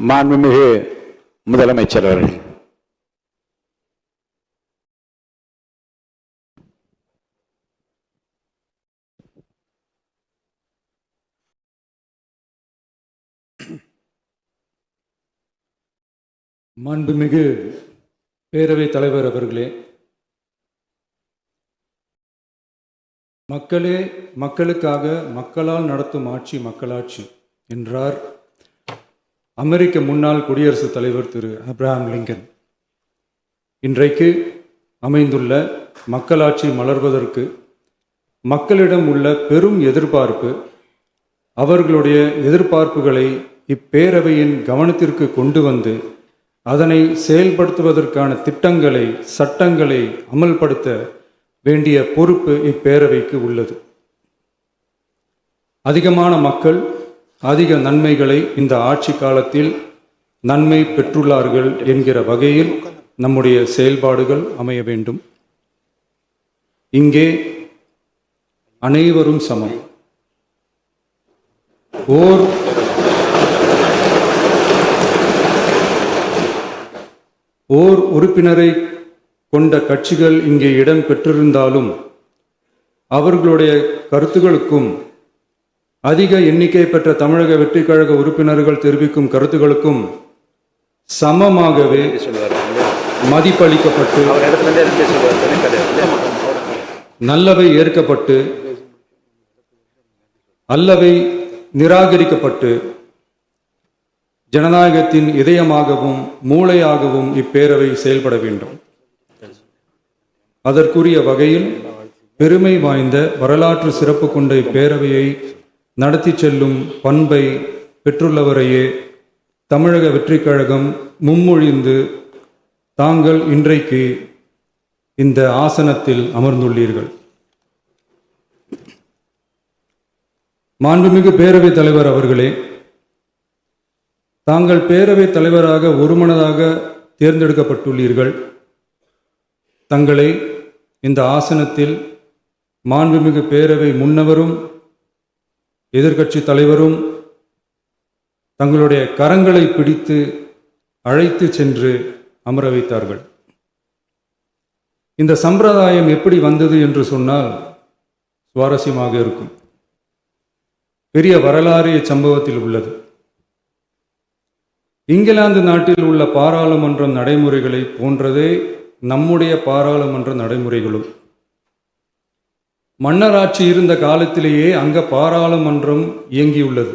மாண்புமிகு முதலமைச்சர் அவர்கள். மாண்புமிகு பேரவைத் தலைவர் அவர்களே, மக்களே மக்களுக்காக மக்களால் நடத்தும் ஆட்சி மக்களாட்சி என்றார் அமெரிக்க முன்னாள் குடியரசுத் தலைவர் திரு ஆப்ரஹாம் லிங்கன். இன்றைக்கு அமைந்துள்ள மக்களாட்சி மலர்வதற்கு மக்களிடம் உள்ள பெரும் எதிர்பார்ப்பு, அவர்களுடைய எதிர்பார்ப்புகளை இப்பேரவையின் கவனத்திற்கு கொண்டு வந்து அதனை செயல்படுத்துவதற்கான திட்டங்களை, சட்டங்களை அமல்படுத்த வேண்டிய பொறுப்பு இப்பேரவைக்கு உள்ளது. அதிகமான மக்கள் அதிக நன்மைகளை இந்த ஆட்சி காலத்தில் நன்மை பெற்றுள்ளார்கள் என்கிற வகையில் நம்முடைய செயல்பாடுகள் அமைய வேண்டும். இங்கே அனைவரும் சமம். ஓர் உறுப்பினரை கொண்ட கட்சிகள் இங்கே இடம் பெற்றிருந்தாலும் அவர்களுடைய கருத்துகளுக்கும் அதிக எண்ணிக்கை பெற்ற தமிழக வெற்றிக் கழக உறுப்பினர்கள் தெரிவிக்கும் கருத்துகளுக்கும் சமமாகவே மதிப்பளிக்கப்பட்டு நல்லவை ஏற்கப்பட்டு அல்லவை நிராகரிக்கப்பட்டு ஜனநாயகத்தின் இதயமாகவும் மூளையாகவும் இப்பேரவை செயல்பட வேண்டும். அதற்குரிய வகையில் பெருமை வாய்ந்த வரலாற்று சிறப்பு கொண்ட இப்பேரவையை நடத்தி செல்லும் பண்பை பெற்றுள்ளவரையே தமிழக வெற்றிக் கழகம் முன்மொழிந்து தாங்கள் இன்றைக்கு இந்த ஆசனத்தில் அமர்ந்துள்ளீர்கள். மாண்புமிகு பேரவைத் தலைவர் அவர்களே, தாங்கள் பேரவைத் தலைவராக ஒருமனதாக தேர்ந்தெடுக்கப்பட்டுள்ளீர்கள். தங்களை இந்த ஆசனத்தில் மாண்புமிகு பேரவை முன்னவரும் எதிர்க்கட்சி தலைவரும் தங்களுடைய கரங்களை பிடித்து அழைத்து சென்று அமர வைத்தார்கள். இந்த சம்பிரதாயம் எப்படி வந்தது என்று சொன்னால் சுவாரஸ்யமாக இருக்கும். பெரிய வரலாறு சம்பவத்தில் உள்ளது. இங்கிலாந்து நாட்டில் உள்ள பாராளுமன்ற நடைமுறைகளை போன்றதே நம்முடைய பாராளுமன்ற நடைமுறைகளும். மன்னராட்சி இருந்த காலத்திலேயே அங்க பாராளுமன்றம் இயங்கியுள்ளது.